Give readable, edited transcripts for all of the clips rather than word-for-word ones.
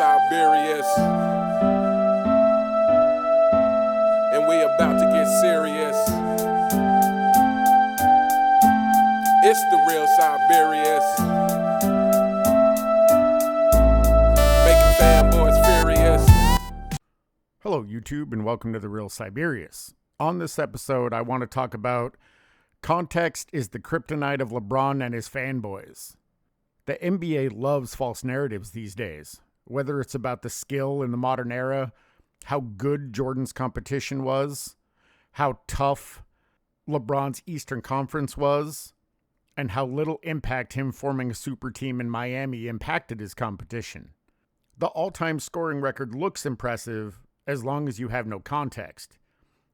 Siberius, and we about to get serious. It's the real Siberius, making fanboys furious. Hello YouTube and welcome to The Real Siberius. On this episode I want to talk about context is the kryptonite of LeBron and his fanboys. The NBA loves false narratives these days, whether it's about the skill in the modern era, how good Jordan's competition was, how tough LeBron's Eastern Conference was, and how little impact him forming a super team in Miami impacted his competition. The all-time scoring record looks impressive as long as you have no context.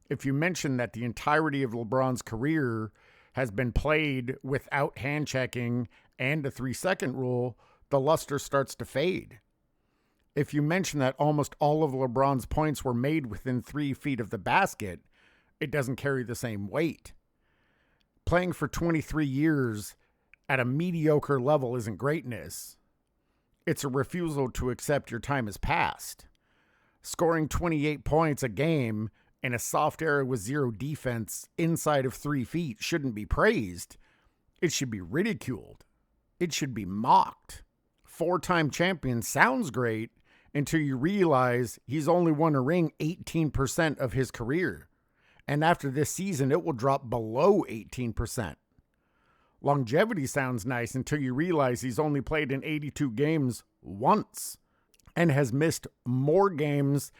If you mention that the entirety of LeBron's career has been played without hand-checking and a 3-second rule, the luster starts to fade. If you mention that almost all of LeBron's points were made within 3 feet of the basket, it doesn't carry the same weight. Playing for 23 years at a mediocre level isn't greatness. It's a refusal to accept your time has passed. Scoring 28 points a game in a soft era with zero defense inside of 3 feet shouldn't be praised. It should be ridiculed. It should be mocked. 4-time champion sounds great until you realize he's only won a ring 18% of his career. And after this season, it will drop below 18%. Longevity sounds nice until you realize he's only played in 82 games once and has missed more games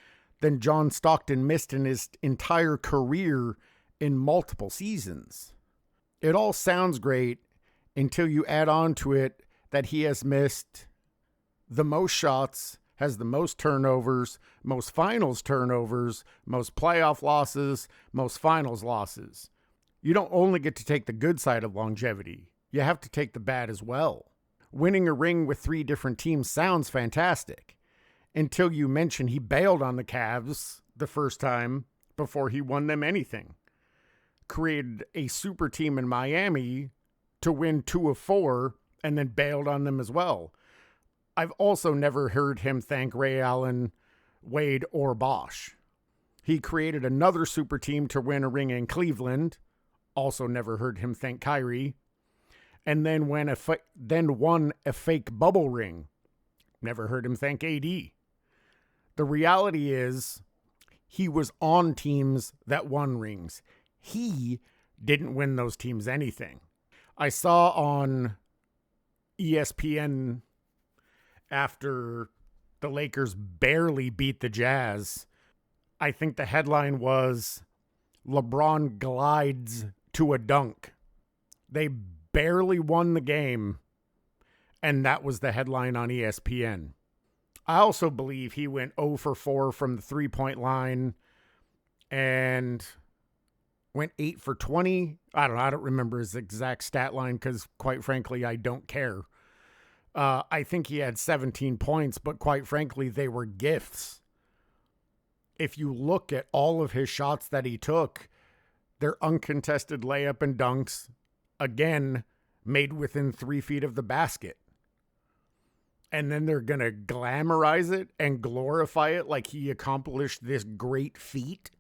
than John Stockton missed in his entire career in multiple seasons. It all sounds great until you add on to it that he has missed the most shots, has the most turnovers, most finals turnovers, most playoff losses, most finals losses. You don't only get to take the good side of longevity. You have to take the bad as well. Winning a ring with 3 different teams sounds fantastic until you mention he bailed on the Cavs the first time before he won them anything. Created a super team in Miami to win 2 of 4 and then bailed on them as well. I've also never heard him thank Ray Allen, Wade, or Bosh. He created another super team to win a ring in Cleveland. Also never heard him thank Kyrie. And then won a fake bubble ring. Never heard him thank AD. The reality is he was on teams that won rings. He didn't win those teams anything. I saw on ESPN after the Lakers barely beat the Jazz, I think the headline was LeBron glides to a dunk. They barely won the game, and that was the headline on ESPN. I also believe he went 0 for 4 from the three-point line and went 8 for 20. I don't remember his exact stat line because, quite frankly, I don't care. I think he had 17 points, but quite frankly, they were gifts. If you look at all of his shots that he took, they're uncontested layup and dunks, again, made within 3 feet of the basket. And then they're going to glamorize it and glorify it like he accomplished this great feat.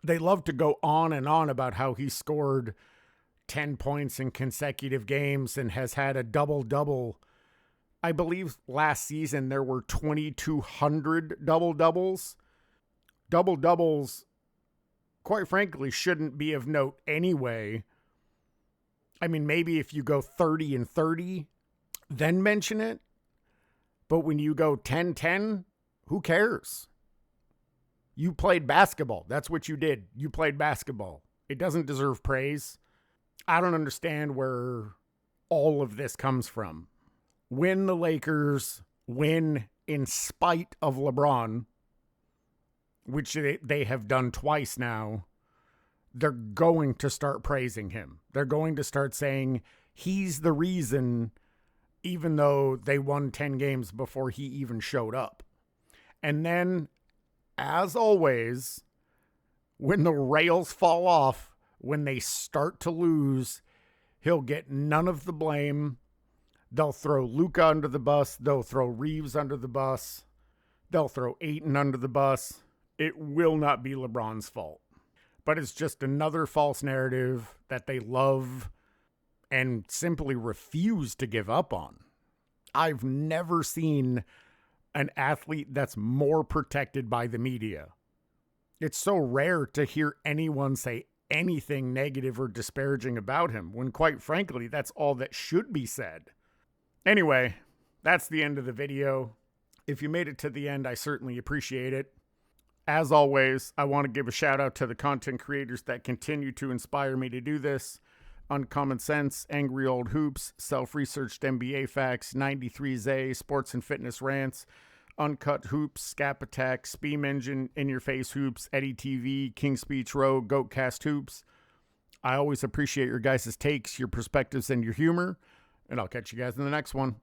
They love to go on and on about how he scored 10 points in consecutive games and has had a double-double. I believe last season there were 2,200 double-doubles. Double-doubles, quite frankly, shouldn't be of note anyway. I mean, maybe if you go 30 and 30, then mention it. But when you go 10-10, who cares? You played basketball. That's what you did. You played basketball. It doesn't deserve praise. I don't understand where all of this comes from. When the Lakers win in spite of LeBron, which they have done twice now, they're going to start praising him. They're going to start saying he's the reason, even though they won 10 games before he even showed up. And then, as always, when the rails fall off, when they start to lose, he'll get none of the blame. They'll throw Luka under the bus. They'll throw Reeves under the bus. They'll throw Ayton under the bus. It will not be LeBron's fault. But it's just another false narrative that they love and simply refuse to give up on. I've never seen an athlete that's more protected by the media. It's so rare to hear anyone say anything negative or disparaging about him, when quite frankly, that's all that should be said. Anyway, that's the end of the video. If you made it to the end, I certainly appreciate it. As always, I want to give a shout out to the content creators that continue to inspire me to do this. Uncommon Sense, Angry Old Hoops, Self-Researched NBA Facts, 93Z, Sports and Fitness Rants, Uncut Hoops, Scap Attack, Speam Engine, In Your Face Hoops, Eddie TV, King Speech Row, Goatcast Hoops. I always appreciate your guys' takes, your perspectives, and your humor, and I'll catch you guys in the next one.